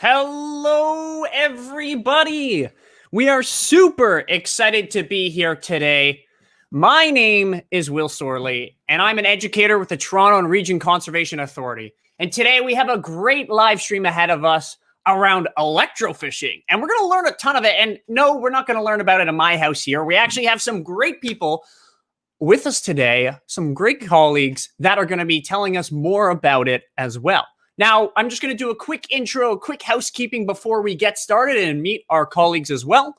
Hello, everybody. We are super excited to be here today. My name is Will Sorley, and I'm an educator with the Toronto and Region Conservation Authority. And today we have a great live stream ahead of us around electrofishing. And we're going to learn a ton of it. And no, we're not going to learn about it in my house here. We actually have some great people with us today, some great colleagues that are going to be telling us more about it as well. Now, I'm just going to do a quick intro, a quick housekeeping before we get started and meet our colleagues as well.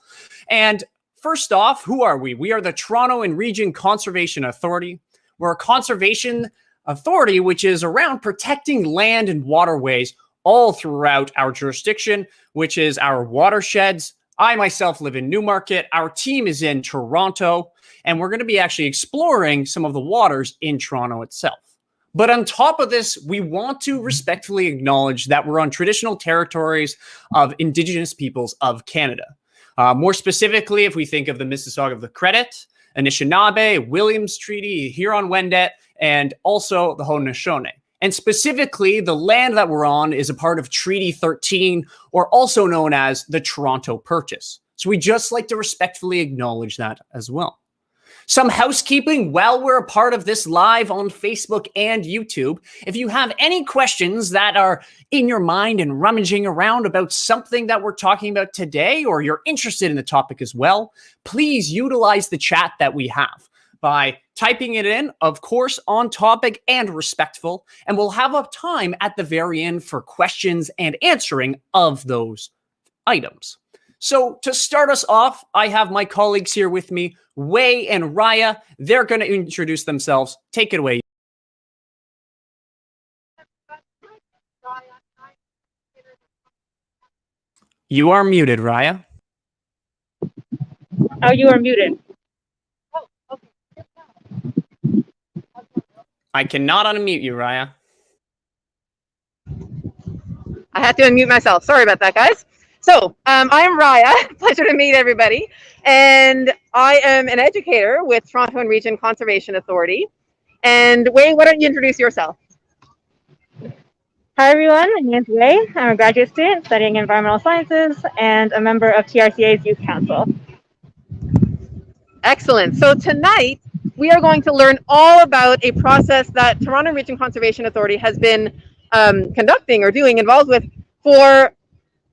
And first off, who are we? We are the Toronto and Region Conservation Authority. We're a conservation authority which is around protecting land and waterways all throughout our jurisdiction, which is our watersheds. I myself live in Newmarket. Our team is in Toronto, and we're going to be actually exploring some of the waters in Toronto itself. But on top of this, we want to respectfully acknowledge that we're on traditional territories of Indigenous peoples of Canada. More specifically, if we think of the Mississauga of the Credit, Anishinaabe, Williams Treaty, Huron-Wendat, and also the Haudenosaunee. And specifically, the land that we're on is a part of Treaty 13, or also known as the Toronto Purchase. So we just like to respectfully acknowledge that as well. Some housekeeping while we're a part of this live on Facebook and YouTube. If you have any questions that are in your mind and rummaging around about something that we're talking about today, or you're interested in the topic as well, please utilize the chat that we have by typing it in, of course, on topic and respectful, and we'll have a time at the very end for questions and answering of those items. So to start us off, I have my colleagues here with me, Wei and Raya. They're going to introduce themselves. Take it away. You are muted, Raya. Oh, you are muted. Oh, okay. I cannot unmute you, Raya. I had to unmute myself. Sorry about that, guys. So I'm Raya. Pleasure to meet everybody. And I am an educator with Toronto and Region Conservation Authority. And Wei, why don't you introduce yourself? Hi everyone, my name is Wei. I'm a graduate student studying environmental sciences and a member of TRCA's Youth Council. Excellent. So tonight we are going to learn all about a process that Toronto and Region Conservation Authority has been conducting or involved with for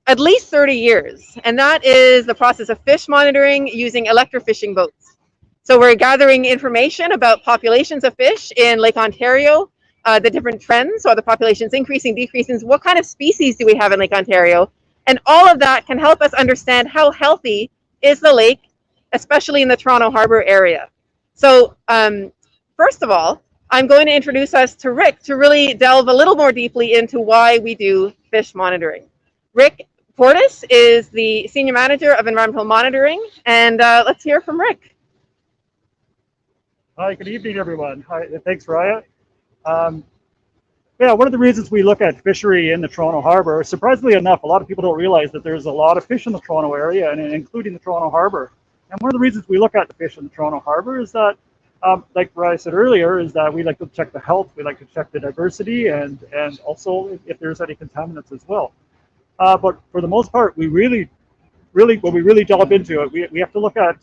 at least 30 years, and that is the process of fish monitoring using electrofishing boats. So we're gathering information about populations of fish in Lake Ontario, the different trends, so are the populations increasing, decreasing, what kind of species do we have in Lake Ontario, and all of that can help us understand how healthy is the lake, especially in the Toronto Harbour area. So first of all, I'm going to introduce us to Rick to really delve a little more deeply into why we do fish monitoring. Rick Portis is the Senior Manager of Environmental Monitoring, and let's hear from Rick. Hi, good evening, everyone. Hi, thanks, Raya. Yeah, one of the reasons we look at fishery in the Toronto Harbour, surprisingly enough, a lot of people don't realize that there's a lot of fish in the Toronto area, and including the Toronto Harbour. And one of the reasons we look at the fish in the Toronto Harbour is that, like Raya said earlier, is that we like to check the health, we like to check the diversity, and also if there's any contaminants as well. But for the most part, we really, when we really delve into it, we have to look at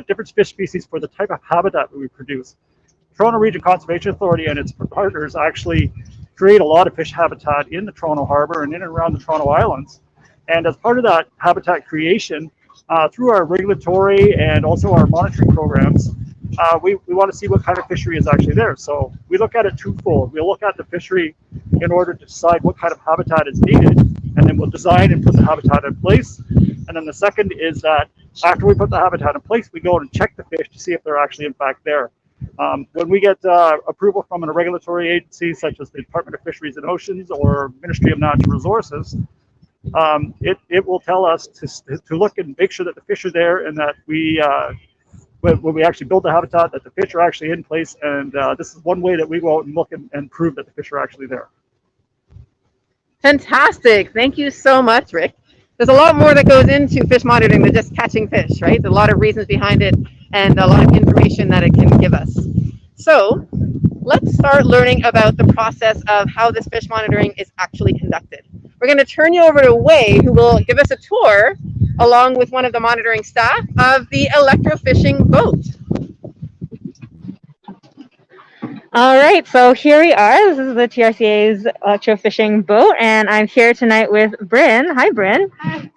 different fish species for the type of habitat that we produce. Toronto Region Conservation Authority and its partners actually create a lot of fish habitat in the Toronto Harbour and in and around the Toronto Islands. And as part of that habitat creation, through our regulatory and also our monitoring programs, we want to see what kind of fishery is actually there. So we look at it twofold. We look at the fishery in order to decide what kind of habitat is needed, and then we'll design and put the habitat in place. And then the second is that after we put the habitat in place, we go and check the fish to see if they're actually in fact there. When we get approval from a regulatory agency such as the Department of Fisheries and Oceans or Ministry of Natural Resources, it will tell us to look and make sure that the fish are there, and that we when we actually build the habitat, that the fish are actually in place. And this is one way that we go out and look and prove that the fish are actually there. Fantastic. Thank you so much, Rick. There's a lot more that goes into fish monitoring than just catching fish, right? There's a lot of reasons behind it and a lot of information that it can give us. So let's start learning about the process of how this fish monitoring is actually conducted. We're going to turn you over to Wei, who will give us a tour along with one of the monitoring staff of the electrofishing boat. All right, so here we are. This is the TRCA's electrofishing boat, and I'm here tonight with Bryn. Hi, Bryn. Hi.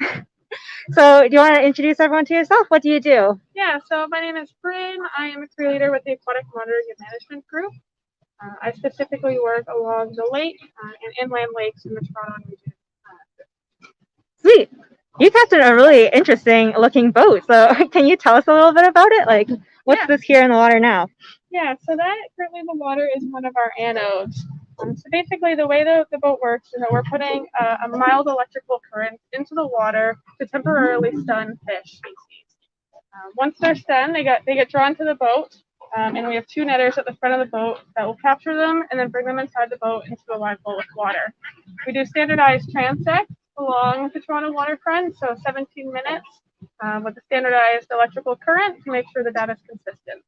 So, do you want to introduce everyone to yourself? What do you do? Yeah, so my name is Bryn. I am a crew leader with the Aquatic Monitoring and Management Group. I specifically work along the lake and inland lakes in the Toronto region. Sweet. You captain a really interesting looking boat. So, can you tell us a little bit about it? Like, what's this here in the water now? Yeah, so that currently the water is one of our anodes. So basically the way the boat works is that we're putting a mild electrical current into the water to temporarily stun fish species. Once they're stunned, they get drawn to the boat, and we have two netters at the front of the boat that will capture them and then bring them inside the boat into a live bowl of water. We do standardized transects along the Toronto waterfront, so 17 minutes with a standardized electrical current to make sure the data is consistent.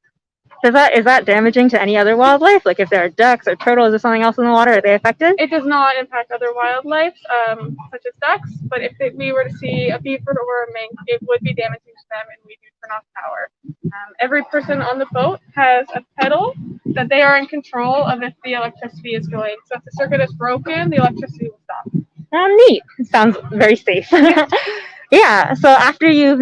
Is that damaging to any other wildlife? Like if there are ducks or turtles or something else in the water, are they affected? It does not impact other wildlife, such as ducks, but if we were to see a beaver or a mink, it would be damaging to them and we do turn off power. Every person on the boat has a pedal that they are in control of if the electricity is going. So if the circuit is broken, the electricity will stop. Oh, neat. Sounds very safe. Yeah, so after you've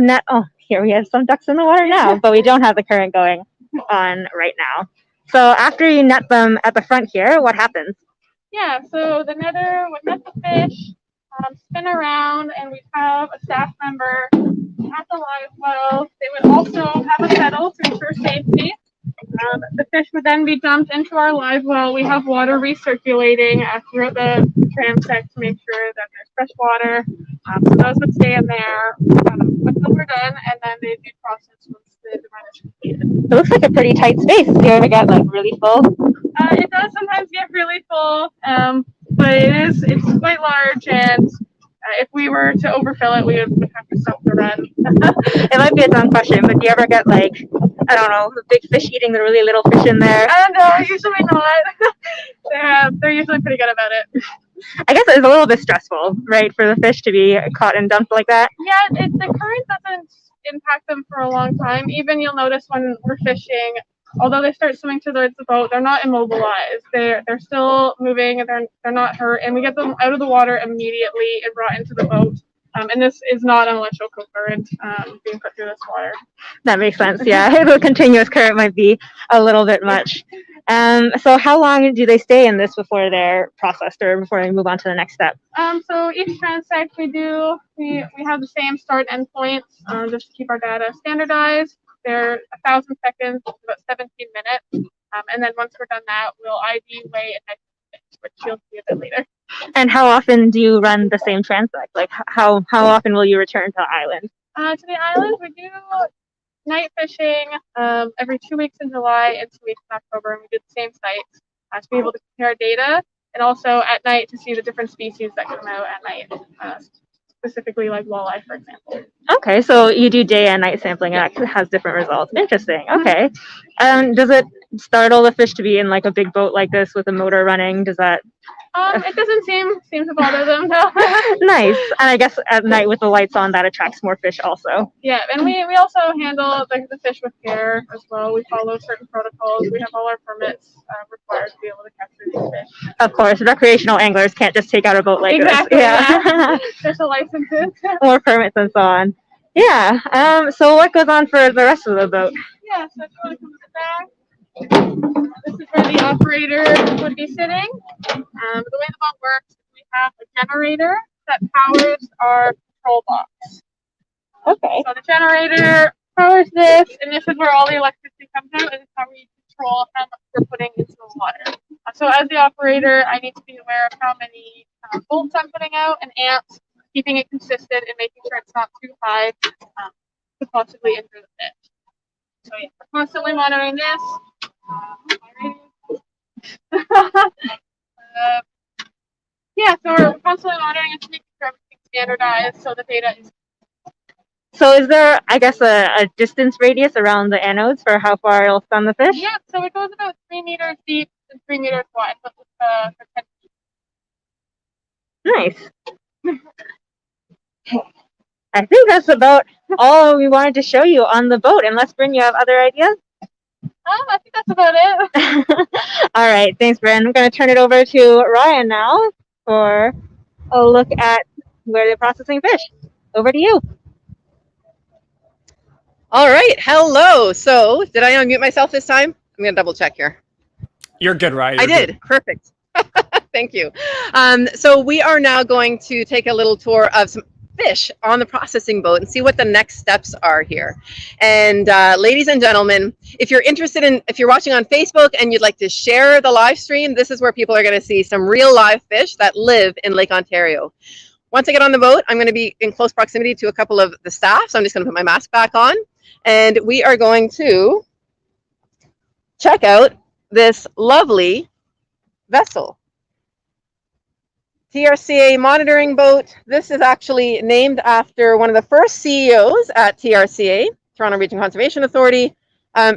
here we have some ducks in the water now, but we don't have the current going on right now. So after you net them at the front here, what happens? Yeah, so the netter would net the fish, spin around, and we'd have a staff member at the live well. They would also have a pedal to ensure safety. The fish would then be dumped into our live well. We have water recirculating throughout the transect to make sure that there's fresh water. So those would stay in there until we're done, and then they'd be processed once the run is completed. It looks like a pretty tight space. Do you ever get like really full? It does sometimes get really full, but it's quite large, and if we were to overfill it, we would have to stop the run. It might be a dumb question, but do you ever get like, I don't know, the big fish eating the really little fish in there? No, usually not. They're usually pretty good about it. I guess it's a little bit stressful, right, for the fish to be caught and dumped like that? Yeah, the current doesn't impact them for a long time. Even you'll notice when we're fishing, although they start swimming towards the boat, they're not immobilized. They're still moving, and they're not hurt, and we get them out of the water immediately and brought into the boat. And this is not an electrical current being put through this water. That makes sense, yeah. The continuous current might be a little bit much. So how long do they stay in this before they're processed or before they move on to the next step? So each transect we have the same start and end points just to keep our data standardized. They're 1,000 seconds, about 17 minutes. And then once we're done that, we'll ID, weigh, and measure, which you'll see a bit later. And how often do you run the same transect? Like how often will you return to the island? To the island, we do night fishing every 2 weeks in July and 2 weeks in October, and we do the same sites to be able to compare data, and also at night to see the different species that come out at night, specifically like walleye, for example. Okay, so you do day and night sampling, and it has different results. Interesting. Okay. Does it startle the fish to be in like a big boat like this with a motor running? Does that? It doesn't seem to bother them, no. Nice. And I guess at night with the lights on, that attracts more fish also. Yeah, and we also handle the fish with care as well. We follow certain protocols. We have all our permits required to be able to capture these fish. Of course, recreational anglers can't just take out a boat like exactly, this. Yeah. There's a licenses. More permits and so on. Yeah. So what goes on for the rest of the boat? Yeah, so if you want to come to the back. This is where the operator would be sitting. The way the boat works is we have a generator that powers our control box. Okay. So the generator powers this, and this is where all the electricity comes out, and it's how we control how much we're putting into the water. So as the operator, I need to be aware of how many volts I'm putting out and amps, keeping it consistent and making sure it's not too high to possibly injure the fish. So yeah, we're constantly monitoring this. Yeah, so we're constantly monitoring it to make sure everything's standardized so the data is. So is there, I guess, a distance radius around the anodes for how far it'll stun the fish? Yeah, so it goes about 3 meters deep It's 3 meters wide, but for 10 Nice. I think that's about all we wanted to show you on the boat, unless, Bryn, you have other ideas? I think that's about it. All right, thanks, Bryn. I'm going to turn it over to Ryan now for a look at where they're processing fish. Over to you. All right. Hello. So did I unmute myself this time? I'm going to double check here. You're good, Ryan. I did. Perfect. Thank you. So we are now going to take a little tour of some fish on the processing boat and see what the next steps are here. And ladies and gentlemen, if you're interested in, if you're watching on Facebook and you'd like to share the live stream, this is where people are going to see some real live fish that live in Lake Ontario. Once I get on the boat, I'm going to be in close proximity to a couple of the staff. So I'm just going to put my mask back on and we are going to check out this lovely vessel. TRCA monitoring boat. This is actually named after one of the first CEOs at TRCA, Toronto Region Conservation Authority,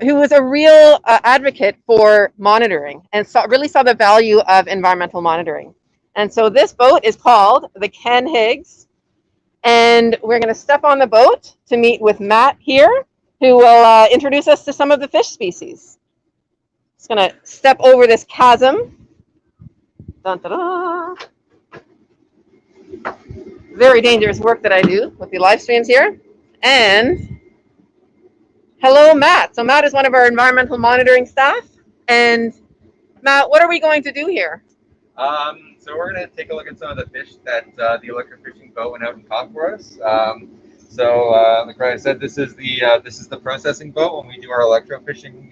who was a real advocate for monitoring and really saw the value of environmental monitoring. And so this boat is called the Ken Higgs. And we're going to step on the boat to meet with Matt here, who will introduce us to some of the fish species. Just going to step over this chasm. Dun, dun, dun. Very dangerous work that I do with the live streams here. And hello, Matt. So Matt is one of our environmental monitoring staff. And Matt, what are we going to do here? So we're going to take a look at some of the fish that the electrofishing boat went out and caught for us. Like Ryan said, this is the processing boat when we do our electrofishing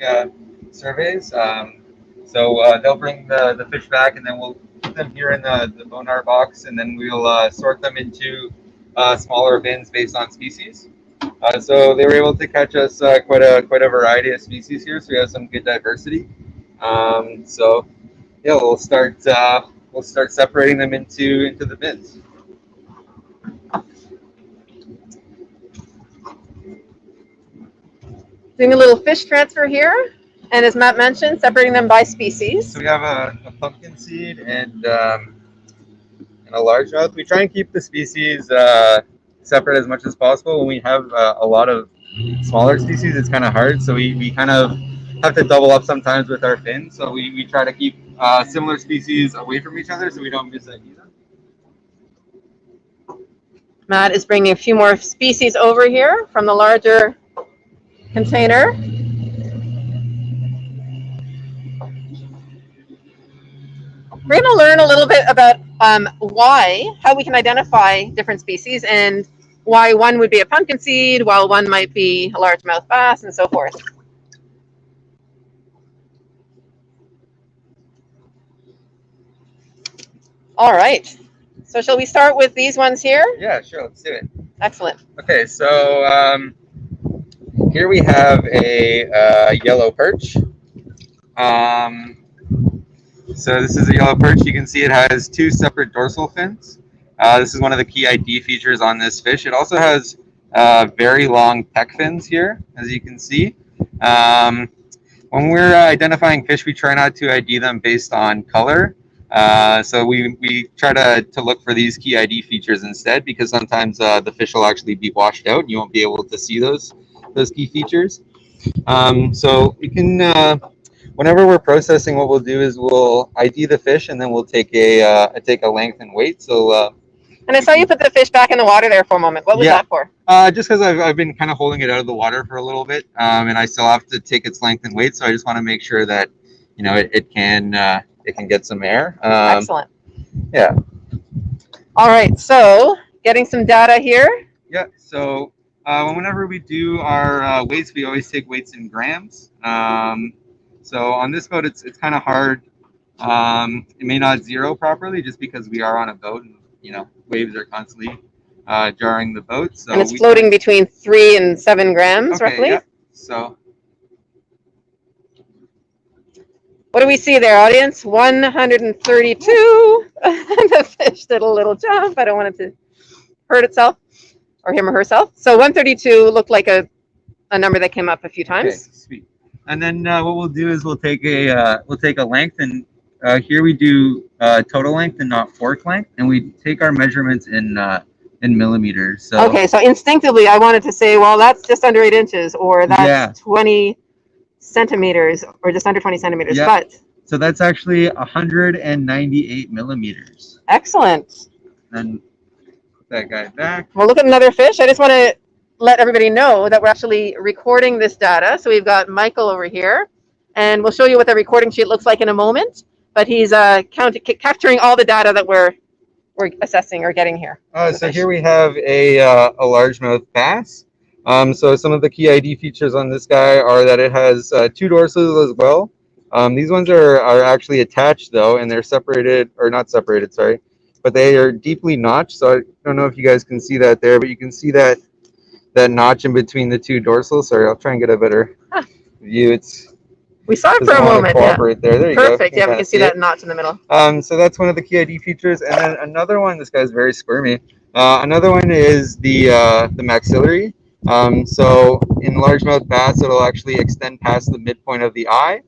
surveys. They'll bring the fish back, and then we'll put them here in the bonar box, and then we'll sort them into smaller bins based on species. So they were able to catch us quite a variety of species here. So we have some good diversity. Yeah, we'll start separating them into the bins. Doing a little fish transfer here. And as Matt mentioned, separating them by species. So we have a pumpkin seed and a largemouth. We try and keep the species separate as much as possible. When we have a lot of smaller species, it's kind of hard. So we kind of have to double up sometimes with our fins. So we try to keep similar species away from each other so we don't miss any of them. Matt is bringing a few more species over here from the larger container. We're going to learn a little bit about how we can identify different species and why one would be a pumpkin seed, while one might be a largemouth bass, and so forth. All right. So shall we start with these ones here? Yeah, sure. Let's do it. Excellent. Okay, so here we have a yellow perch. So this is a yellow perch. You can see it has two separate dorsal fins. This is one of the key ID features on this fish. It also has very long pec fins here, as you can see. When we're identifying fish, we try not to ID them based on color. So we try to look for these key ID features instead, because sometimes the fish will actually be washed out and you won't be able to see those key features. So we can, whenever we're processing, what we'll do is we'll ID the fish and then we'll take a length and weight. So and I saw you put the fish back in the water there for a moment. What was that for? Just because I've been kind of holding it out of the water for a little bit, and I still have to take its length and weight. So I just want to make sure that it can get some air. Excellent. Yeah. All right. So getting some data here. Yeah. So whenever we do our weights, we always take weights in grams. So on this boat, it's kind of hard. It may not zero properly just because we are on a boat and waves are constantly jarring the boat. So and it's floating between 3 and 7 grams, roughly. Yeah. So what do we see there, audience? 132. The fish did a little jump. I don't want it to hurt itself or him or herself. So 132 looked like a number that came up a few times. Okay, sweet. and then what we'll do is we'll take a length, and here we do total length and not fork length, and we take our measurements in millimeters. So Okay, so instinctively I wanted to say, well, that's just under 8 inches, or that's Yeah. 20 centimeters, or just under 20 centimeters. Yeah. But so that's actually 198 millimeters. excellent. And put that guy back. Well, look at another fish. I just want to let everybody know that we're actually recording this data. So we've got Michael over here, and we'll show you what the recording sheet looks like in a moment. But he's capturing all the data that we're assessing or getting here. So here we have a largemouth bass. So some of the key ID features on this guy are that it has 2 dorsals as well. These ones are actually attached though, and they're separated, or not separated, sorry, but they are deeply notched. So I don't know if you guys can see that there, but you can see that notch in between the 2 dorsals. Sorry, I'll try and get a better view. We saw it for a moment. Yeah. There you Perfect. go. Yeah, we can see that notch in the middle. So that's one of the key ID features, and then another one. This guy's very squirmy. Another one is the maxillary. So in largemouth bass, it'll actually extend past the midpoint of the eye.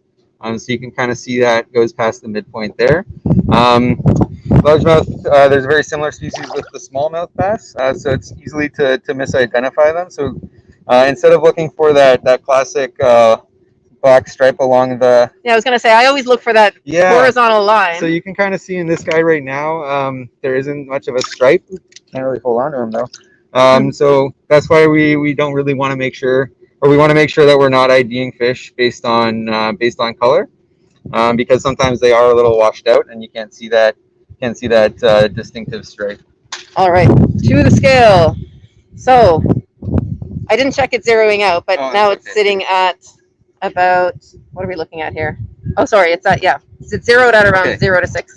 So you can kind of see that goes past the midpoint there. Largemouth, there's a very similar species with the smallmouth bass, so it's easily to misidentify them. So instead of looking for that classic black stripe along the... Yeah, I was going to say, I always look for that horizontal line. So you can kind of see in this guy right now, there isn't much of a stripe. Can't really hold on to him though. So that's why we don't really want to make sure, or we want to make sure that we're not IDing fish based on color, because sometimes they are a little washed out and you can't see that distinctive stripe. All right, to the scale. So I didn't check it zeroing out, but now it's sitting at about, what are we looking at here? Oh, sorry, it's at, yeah, it's zeroed at around 0 to 6.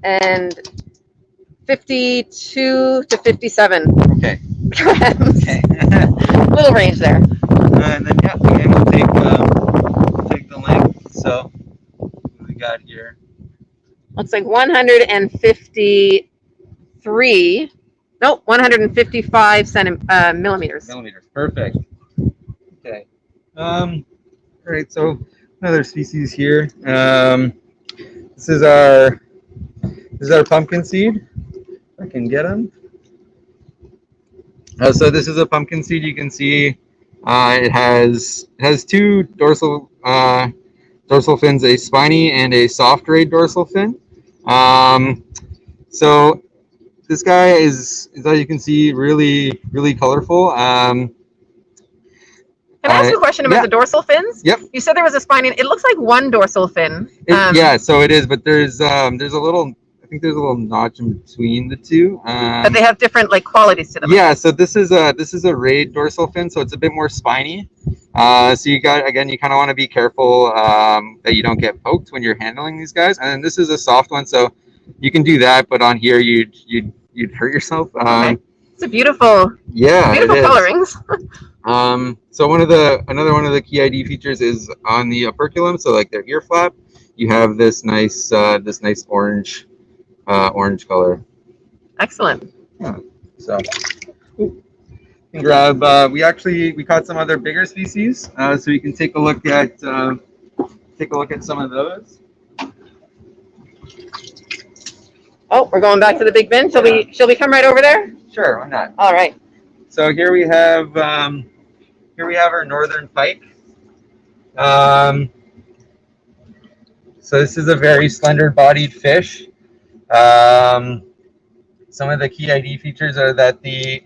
And 52 to 57 grams. Okay. Little range there. And then again, we'll take the length. So what we got here? Looks like 153. Nope, 155 millimeters. Millimeters. Perfect. Okay. All right. So another species here. This is our pumpkin seed. If I can get them. So this is a pumpkin seed. You can see it has 2 dorsal fins, a spiny and a soft rayed dorsal fin. So this guy is, as you can see, really colorful. Can I ask you a question about the dorsal fins? Yep. You said there was a spiny. It looks like one dorsal fin. Yeah, so it is, but there's a little, I think there's a little notch in between the 2. But they have different qualities to them. Yeah, so this is a rayed dorsal fin, so it's a bit more spiny. So you kind of want to be careful that you don't get poked when you're handling these guys. And then this is a soft one, so you can do that, but on here you'd hurt yourself. Okay. It's a beautiful, beautiful colorings. So another one of the key ID features is on the operculum. So like their ear flap, you have this nice orange color. Excellent. Yeah. So you can grab. We caught some other bigger species, so you can take a look at some of those. Oh, we're going back to the big bin. Shall we come right over there? Sure, why not? All right. So here we have our northern pike. So this is a very slender-bodied fish. Some of the key ID features are that the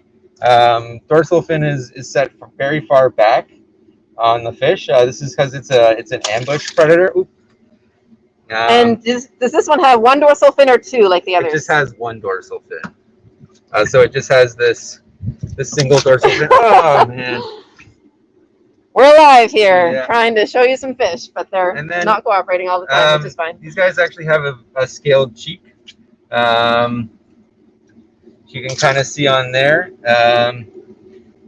dorsal fin is set very far back on the fish. This is because it's an ambush predator. And does this one have 1 dorsal fin or 2 like the others? It just has 1 dorsal fin. So it just has this single dorsal fin. Oh man. We're alive here, trying to show you some fish, but they're not cooperating all the time, which is fine. These guys actually have a scaled cheek. You can kind of see on there.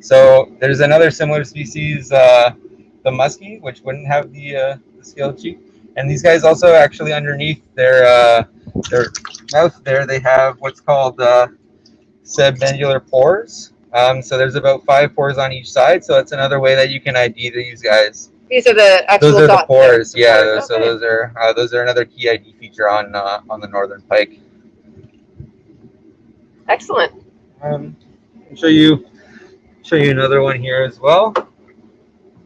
So there's another similar species, the muskie, which wouldn't have the scaled cheek. And these guys also actually underneath their mouth there, they have what's called submandibular pores. So there's about 5 pores on each side. So that's another way that you can ID these guys. These are the actual Those are the dots there. pores. Yeah, Pores, so those are another key ID feature on the northern pike. Excellent. I'll show you another one here as well.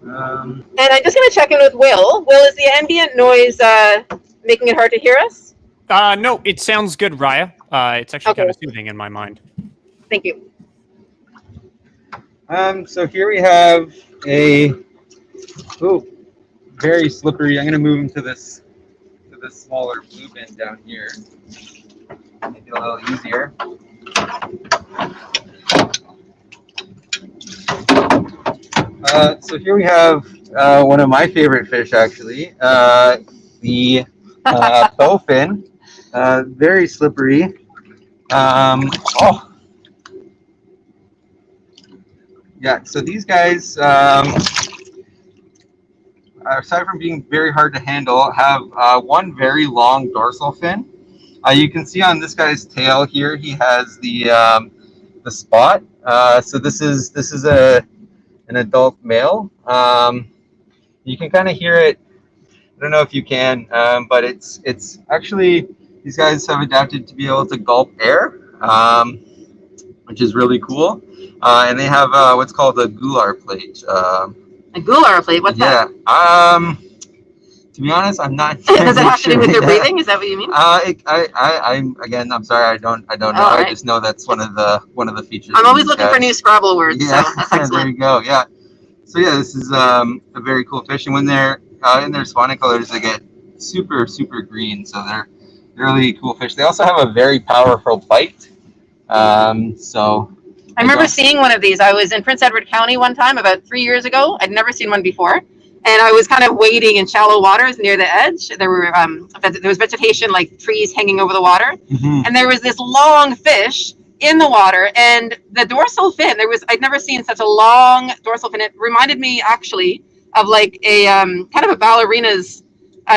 And I'm just going to check in with Will. Will, is the ambient noise making it hard to hear us? No, it sounds good, Raya. It's actually Okay. kind of soothing in my mind. Thank you. So here we have a very slippery. I'm going to move him to this smaller blue bin down here. Make it a little easier. So here we have one of my favorite fish, actually, the bowfin. Very slippery. Yeah, so these guys, aside from being very hard to handle, have one very long dorsal fin. You can see on this guy's tail here, he has the spot. So this is an adult male. You can kind of hear it. I don't know if you can, but it's actually, these guys have adapted to be able to gulp air, which is really cool. And they have what's called a gular plate. A gular plate? What's that? Yeah. To be honest, I'm not. Does it have to do with their breathing? Is that what you mean? I'm sorry, I don't know. Right. I just know that's one of the features. I'm always looking for new Scrabble words. Yeah, So that's excellent. there you go. Yeah. So yeah, this is a very cool fish, and when they're in their spawning colors, they get super green. So they're really cool fish. They also have a very powerful bite. So I remember seeing one of these. I was in Prince Edward County one time about 3 years ago. I'd never seen one before. And I was kind of wading in shallow waters near the edge. There was vegetation, like trees hanging over the water. Mm-hmm. And there was this long fish in the water, and the dorsal fin, I'd never seen such a long dorsal fin. It reminded me actually of like a kind of a ballerina's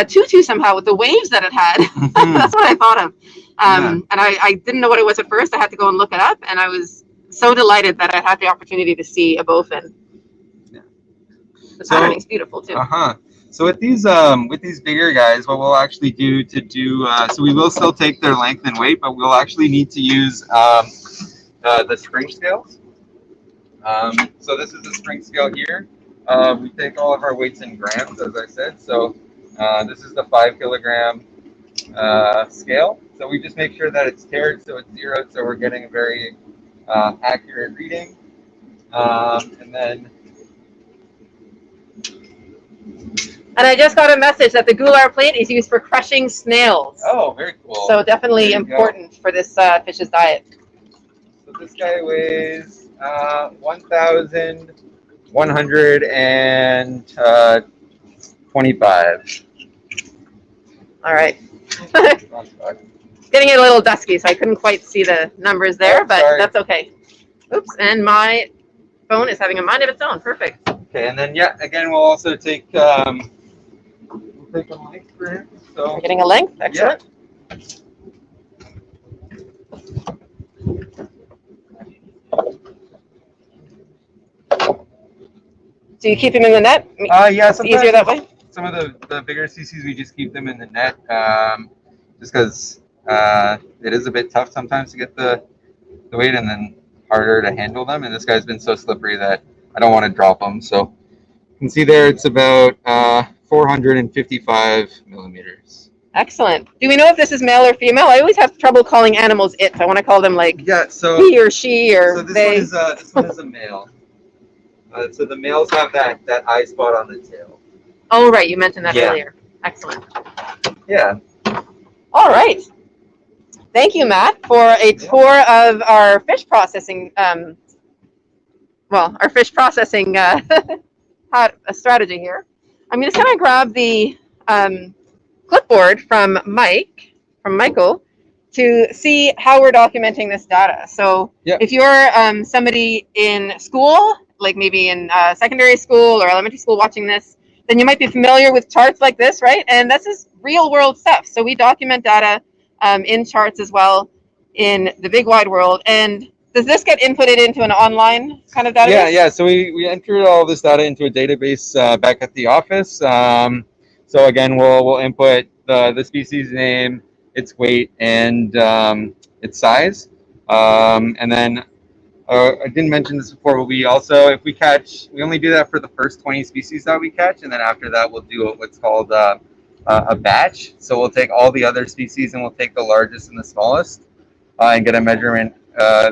tutu somehow, with the waves that it had. Mm-hmm. That's what I thought of. And I didn't know what it was at first. I had to go and look it up, and I was so delighted that I had the opportunity to see a bowfin. Yeah. The patterning's beautiful too. So with these bigger guys, what we'll actually do so we will still take their length and weight, but we'll actually need to use the spring scales. So this is the spring scale here. We take all of our weights in grams, as I said. So this is the 5 kilogram scale. So we just make sure that it's tiered, so it's zeroed, so we're getting a very accurate reading. And then. And I just got a message that the gular plate is used for crushing snails. Oh, very cool. So definitely important for this fish's diet. So this guy weighs 1,125. All right. Getting it a little dusky, so I couldn't quite see the numbers there, but that's okay. Oops, and my phone is having a mind of its own. Perfect. Okay, and then again, we'll also take a length for him. So We're getting a length. Excellent. Yeah. Do you keep him in the net? Yeah, It's easier that way. Some of the bigger species, we just keep them in the net, just because it is a bit tough sometimes to get the weight, and then harder to handle them. And this guy's been so slippery that I don't want to drop them. So you can see there, it's about 455 millimeters. Excellent. Do we know if this is male or female? I always have trouble calling animals it. I want to call them like he or she or they. This one is a male. So the males have that eye spot on the tail. Oh, right. You mentioned that earlier. Excellent. Yeah. All right. Thank you, Matt, for a tour of our fish processing. Our fish processing strategy here. I'm just going to grab the clipboard from Michael, to see how we're documenting this data. So if you're somebody in school, like maybe in secondary school or elementary school watching this, then you might be familiar with charts like this, right? And this is real world stuff. So we document data in charts as well in the big wide world. And does this get inputted into an online kind of database? Yeah. So we entered all this data into a database back at the office. So again, we'll input the species name, its weight, and its size. And then I didn't mention this before, but we also, if we catch, we only do that for the first 20 species that we catch, and then after that we'll do what's called a batch. So we'll take all the other species and we'll take the largest and the smallest and get a measurement.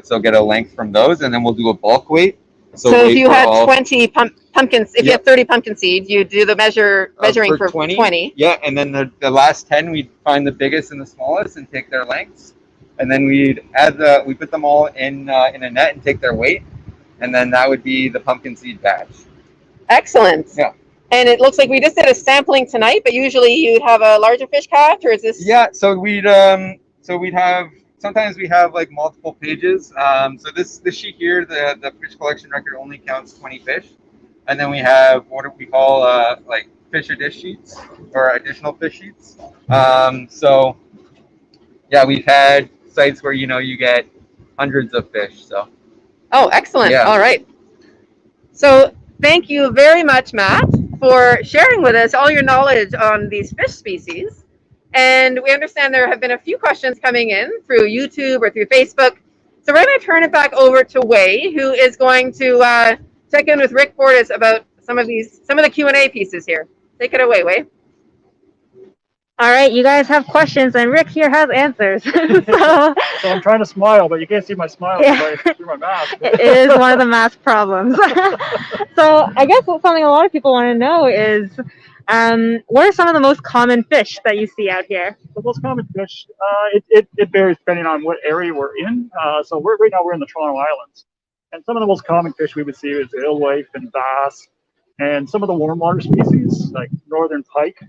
So get a length from those, and then we'll do a bulk weight. So if you had 20 pumpkins, if you had 30 pumpkin seeds, you do the measuring for 20. Yeah, and then the last 10, we'd find the biggest and the smallest and take their lengths. And then we'd we put them all in a net and take their weight. And then that would be the pumpkin seed batch. Excellent. Yeah. And it looks like we just did a sampling tonight, but usually you'd have a larger fish catch, or is this? Yeah, so we'd have, sometimes we have like multiple pages. So this sheet here, the fish collection record only counts 20 fish. And then we have what we call like fish or dish sheets or additional fish sheets. So yeah, we've had sites where, you get hundreds of fish. So. Oh, excellent. Yeah. All right. So thank you very much, Matt, for sharing with us all your knowledge on these fish species. And we understand there have been a few questions coming in through YouTube or through Facebook. So we're going to turn it back over to Wei, who is going to check in with Rick Fortis about some of the Q&A pieces here. Take it away, Wei. All right, you guys have questions, and Rick here has answers. So I'm trying to smile, but you can't see my smile through my mask. It is one of the mask problems. So I guess something a lot of people want to know is, what are some of the most common fish that you see out here? The most common fish, it varies depending on what area we're in. So right now we're in the Toronto Islands. And some of the most common fish we would see is alewife and bass, and some of the warm water species like northern pike.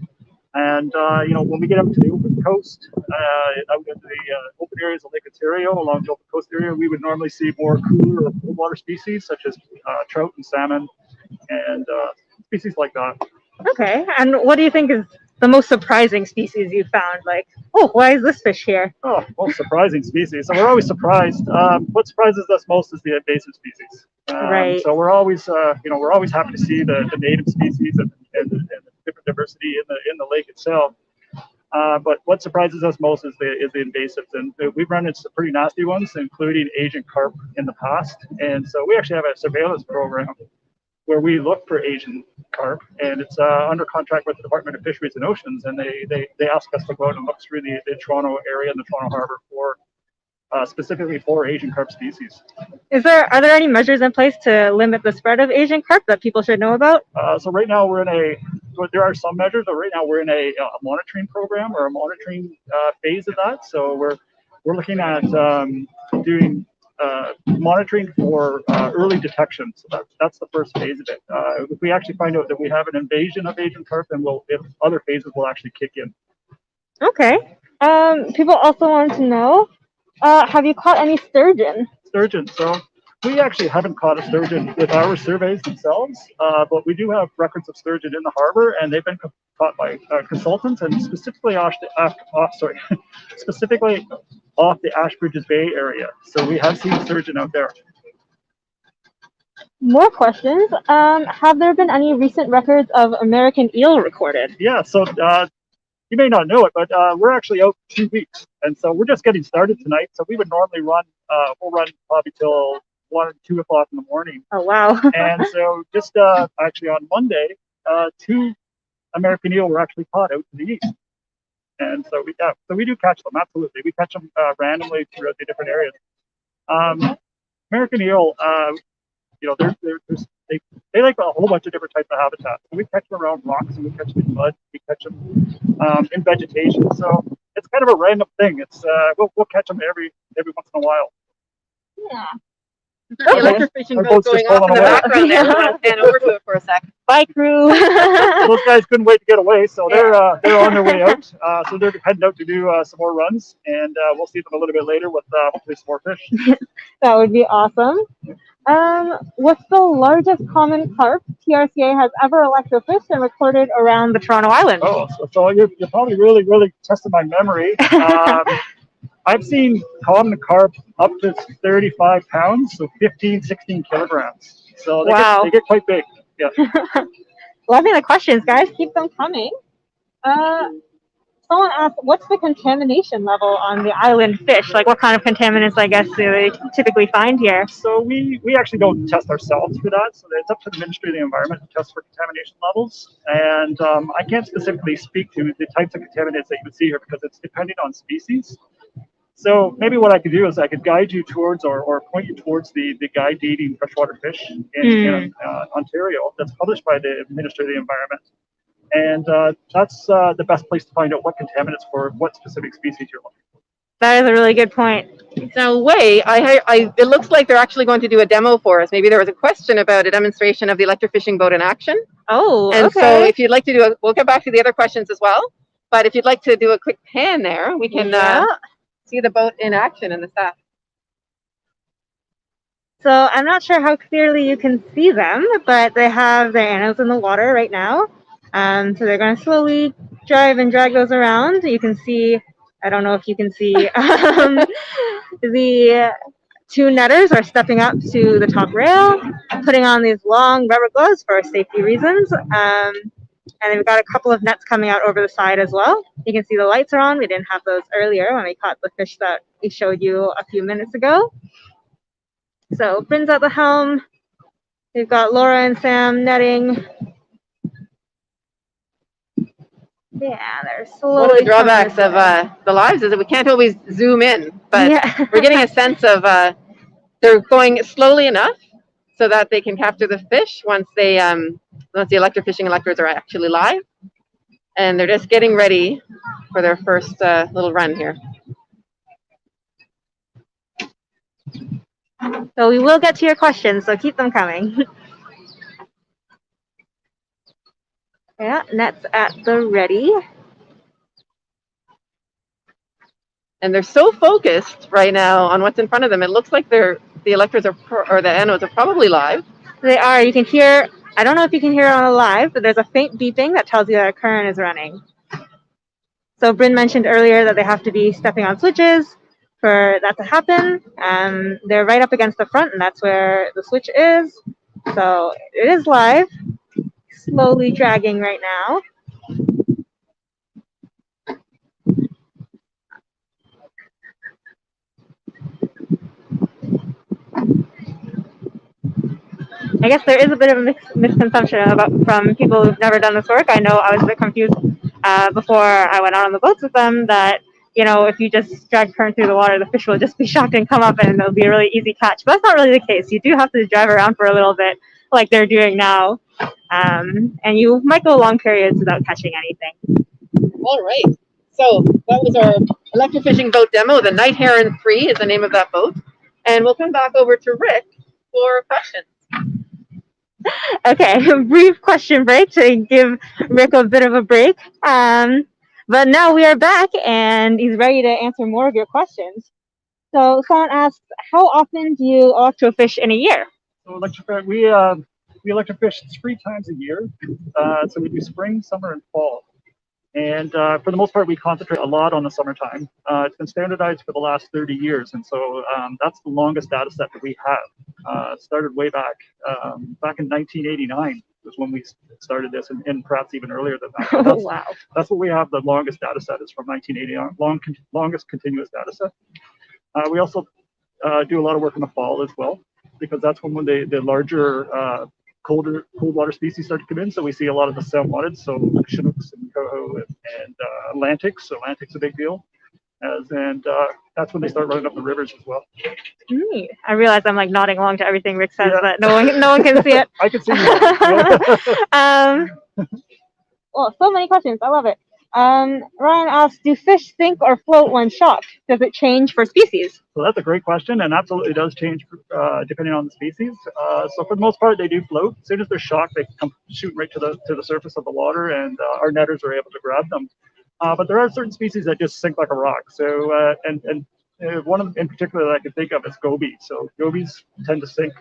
And when we get up to the open coast, out into the open areas of Lake Ontario, along the open coast area, we would normally see more cooler or cold water species such as trout and salmon and species like that. Okay, and what do you think is the most surprising species you found? Like, oh, why is this fish here? Oh, most surprising species. So we're always surprised. What surprises us most is the invasive species. Right. So we're always, we're always happy to see the native species and the different diversity in the lake itself. But what surprises us most is the invasives, and we've run into some pretty nasty ones, including Asian carp in the past. And so we actually have a surveillance program where we look for Asian carp, and it's under contract with the Department of Fisheries and Oceans, and they ask us to go out and look through the Toronto area and the Toronto Harbor for specifically for Asian carp species. Are there any measures in place to limit the spread of Asian carp that people should know about? So right now there are some measures, but right now we're in a monitoring program or a monitoring phase of that. So we're looking at doing monitoring for early detection. So that's the first phase of it. If we actually find out that we have an invasion of Asian carp, then other phases will actually kick in. Okay. People also want to know, have you caught any sturgeon? Sturgeon. So we actually haven't caught a sturgeon with our surveys themselves, but we do have records of sturgeon in the harbor, and they've been caught by consultants, and specifically specifically off the Ashbridges Bay area. So we have seen sturgeon out there. More questions. Have there been any recent records of American eel recorded? Yeah, so you may not know it, but we're actually out 2 weeks, and so we're just getting started tonight. So we would normally we'll run probably till 1 or 2 o'clock in the morning. Oh, wow. And so just actually on Monday, 2 American eel were actually caught out to the east. And so we do catch them, absolutely. We catch them randomly throughout the different areas. American eel, they like a whole bunch of different types of habitats. So we catch them around rocks, and we catch them in mud, we catch them in vegetation. So it's kind of a random thing. It's we'll catch them every once in a while. Yeah. The electrofishing boat going off in the background there. I'll stand over to it for a sec. Bye, crew. Those guys couldn't wait to get away, so they're on their way out. So they're heading out to do some more runs, and we'll see them a little bit later with hopefully some more fish. That would be awesome. What's the largest common carp TRCA has ever electrofished and recorded around the Toronto Island? Oh, so you're probably really testing my memory. I've seen common carp up to 35 pounds, so 15, 16 kilograms. So Wow. they get quite big. Yeah. Loving the questions, guys. Keep them coming. Someone asked, what's the contamination level on the island fish? Like, what kind of contaminants, I guess, do they typically find here? So we actually don't test ourselves for that. So it's up to the Ministry of the Environment to test for contamination levels. And I can't specifically speak to the types of contaminants that you would see here because it's depending on species. So maybe what I could do is I could guide you towards or point you towards the guide to eating freshwater fish in Ontario that's published by the Ministry of the Environment. And that's the best place to find out what contaminants for what specific species you're looking for. That is a really good point. Now, Wei, it looks like they're actually going to do a demo for us. Maybe there was a question about a demonstration of the electrofishing boat in action. Oh, and okay. so if you'd like to do we'll get back to the other questions as well. But if you'd like to do a quick pan there, we can see the boat in action and the staff. So I'm not sure how clearly you can see them, but they have their anodes in the water right now. So they're going to slowly drive and drag those around. You can see, I don't know if you can see, the two netters are stepping up to the top rail, putting on these long rubber gloves for safety reasons. And they've got a couple of nets coming out over the side as well. You can see the lights are on. We didn't have those earlier when we caught the fish that we showed you a few minutes ago. So Bryn's at the helm. We've got Laura and Sam netting. Yeah, they're slowly. One of the drawbacks of the lives is that we can't always zoom in, but we're getting a sense of they're going slowly enough so that they can capture the fish once the electrofishing electrodes are actually live, and they're just getting ready for their first little run here. So we will get to your questions, so keep them coming. Yeah, nets at the ready. And they're so focused right now on what's in front of them. It looks like the electrodes or the anodes are probably live. They are. You can hear, I don't know if you can hear it on the live, but there's a faint beeping that tells you that a current is running. So Bryn mentioned earlier that they have to be stepping on switches for that to happen. They're right up against the front, and that's where the switch is. So it is live. Slowly dragging right now. I guess there is a bit of a misconception from people who've never done this work. I know I was a bit confused before I went out on the boats with them that, you know, if you just drag current through the water, the fish will just be shocked and come up and it'll be a really easy catch. But that's not really the case. You do have to drive around for a little bit like they're doing now. And you might go long periods without catching anything. All right. So that was our electrofishing boat demo. The Night Heron 3 is the name of that boat. And we'll come back over to Rick for questions. Okay, a brief question break to give Rick a bit of a break. But now we are back and he's ready to answer more of your questions. So someone asked, how often do you electrofish in a year? So we electrofish 3 times a year. So we do spring, summer, and fall. And for the most part, we concentrate a lot on the summertime. It's been standardized for the last 30 years, and so that's the longest data set that we have. It started way back in 1989 was when we started this, and perhaps even earlier than that. Oh, wow. That's what we have. The longest data set is from 1989, longest continuous data set. We also do a lot of work in the fall as well, because that's when the larger cold water species start to come in. So we see a lot of the salmonids, so Chinooks and coho and Atlantics. So Atlantic's a big deal. And that's when they start running up the rivers as well. Neat. I realize I'm like nodding along to everything Rick says, but no one can see it. I can see you. Well, so many questions. I love it. Ryan asks, do fish sink or float when shocked? Does it change for species? So that's a great question, and absolutely does change depending on the species. So for the most part, they do float. As soon as they're shocked, they come shoot right to the surface of the water, and our netters are able to grab them. But there are certain species that just sink like a rock. So and one of them in particular that I can think of is gobies. So gobies tend to sink,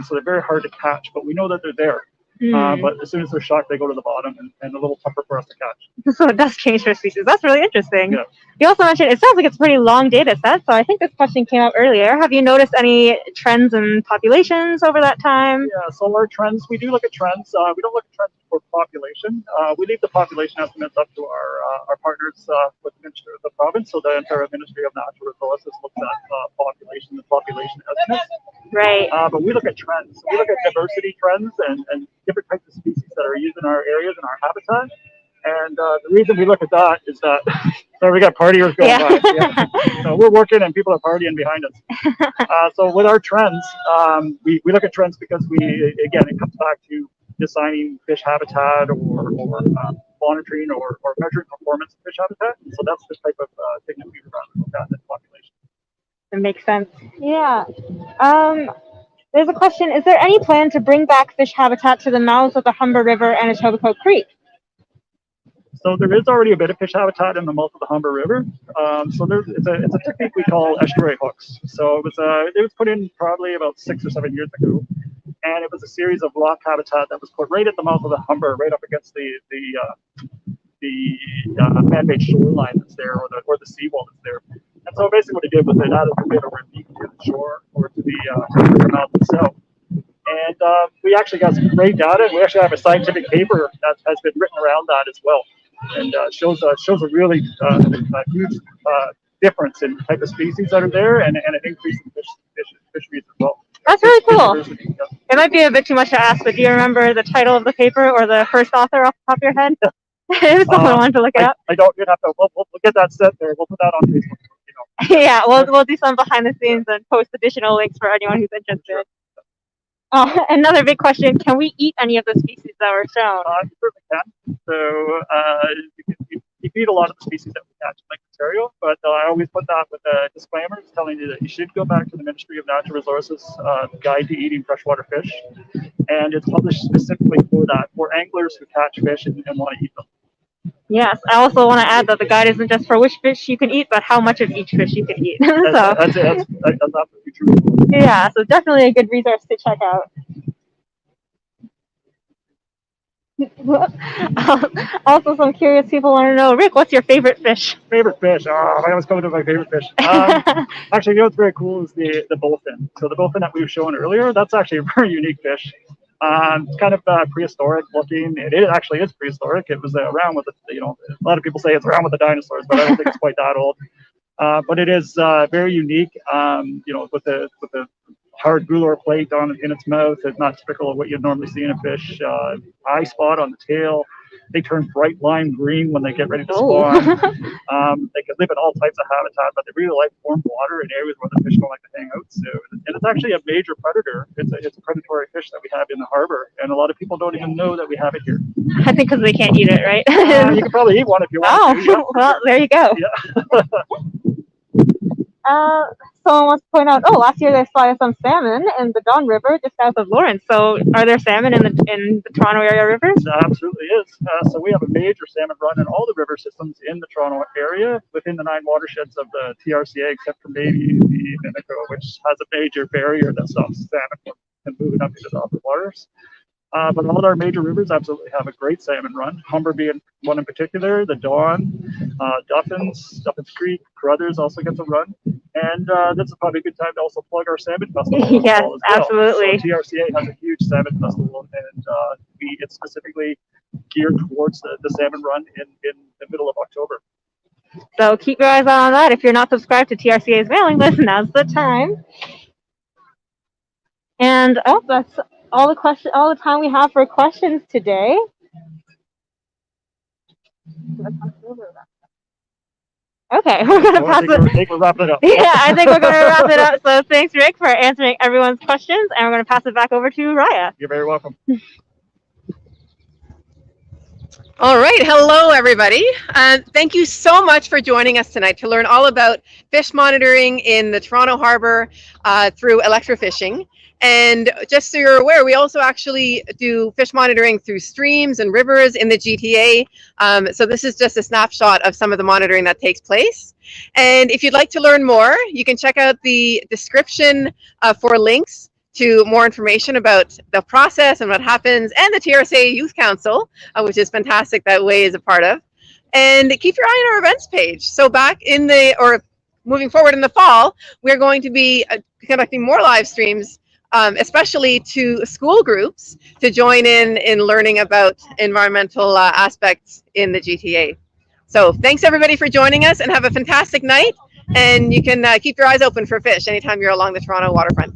so they're very hard to catch, but we know that they're there. But as soon as they're shocked, they go to the bottom and a little tougher for us to catch. So it does change for species. That's really interesting. Yeah. You also mentioned it sounds like it's a pretty long data set, so I think this question came up earlier. Have you noticed any trends in populations over that time? Yeah, so our trends, we do look at trends. We don't look at trends for population. We leave the population estimates up to our partners with the Ministry of the province. So the entire Ministry of Natural Resources looks at population and population estimates. Right. But we look at trends. So we look at diversity trends and different types of species that are used in our areas and our habitat. And the reason we look at that is that, sorry, we got partiers going by. Yeah. So we're working and people are partying behind us. So with our trends, we look at trends because again, it comes back to designing fish habitat or monitoring or measuring performance of fish habitat. So that's the type of thing that we rather look at in population. It makes sense. Yeah. There's a question, is there any plan to bring back fish habitat to the mouths of the Humber River and Etobicoke Creek? So there is already a bit of fish habitat in the mouth of the Humber River. So it's a technique we call estuary hooks. So it was put in probably about 6 or 7 years ago, and it was a series of rock habitat that was put right at the mouth of the Humber, right up against the man-made shoreline that's there, or the seawall that's there. And so basically what it did was it added a bit of relief to the shore or to the river mouth itself. And we actually got some great data. We actually have a scientific paper that has been written around that as well, and shows a really huge difference in the type of species that are there, and an increase in fisheries as well. That's really cool. It might be a bit too much to ask, but do you remember the title of the paper or the first author off the top of your head? If someone wanted to look it up. I don't. You'd have to. We'll get that set there. We'll put that on Facebook. Yeah, we'll do some behind the scenes and post additional links for anyone who's interested. Another big question, can we eat any of the species that were shown? You certainly can. So you can eat a lot of the species that we catch in Lake Ontario, but I always put that with a disclaimer telling you that you should go back to the Ministry of Natural Resources Guide to Eating Freshwater Fish, and it's published specifically for that, for anglers who catch fish and want to eat them. Yes, I also want to add that the guide isn't just for which fish you can eat, but how much of each fish you can eat. That's absolutely true. Yeah, so definitely a good resource to check out. Also, some curious people want to know, Rick, what's your favorite fish? Favorite fish? Oh, I always come to my favorite fish. Actually, you know what's very cool is the bowfin. So the bowfin that we were showing earlier, that's actually a very unique fish. It's kind of prehistoric looking. It actually is prehistoric. It was around with a lot of people say it's around with the dinosaurs, but I don't think it's quite that old. But it is very unique. With the hard gular plate in its mouth. It's not typical of what you'd normally see in a fish. Eye spot on the tail. They turn bright lime green when they get ready to spawn. They can live in all types of habitat, but they really like warm water in areas where the fish don't like to hang out. So, and it's actually a major predator. It's a predatory fish that we have in the harbor, and a lot of people don't even know that we have it here. I think because they can't eat it, right? You can probably eat one if you want. Oh, well, there you go. Yeah. Someone wants to point out, last year they saw some salmon in the Don River just south of Lawrence. So are there salmon in the Toronto area rivers? There absolutely is. So we have a major salmon run in all the river systems in the Toronto area within the 9 watersheds of the TRCA, except for maybe the Minico, which has a major barrier that stops salmon from moving up into the upper waters. But all our major rivers absolutely have a great salmon run. Humber being one in particular, the Don, Duffins Creek, Carruthers also gets a run. And this is probably a good time to also plug our salmon festival. Yes, as well. absolutely. So TRCA has a huge salmon festival, and it's specifically geared towards the salmon run in the middle of October. So keep your eyes on that. If you're not subscribed to TRCA's mailing list, now's the time. And that's all the time we have for questions today. Okay, we're going to pass it. I think we're wrapping it up. Yeah, I think we're going to wrap it up. So thanks, Rick, for answering everyone's questions, and we're going to pass it back over to Raya. You're very welcome. All right. Hello, everybody. Thank you so much for joining us tonight to learn all about fish monitoring in the Toronto Harbour through electrofishing. And just so you're aware, we also actually do fish monitoring through streams and rivers in the GTA. So this is just a snapshot of some of the monitoring that takes place. And if you'd like to learn more, you can check out the description for links to more information about the process and what happens, and the TRCA Youth Council, which is fantastic that Way is a part of. and keep your eye on our events page. So moving forward in the fall, we're going to be conducting more live streams, especially to school groups to join in learning about environmental aspects in the GTA. So thanks everybody for joining us, and have a fantastic night. And you can keep your eyes open for fish anytime you're along the Toronto waterfront.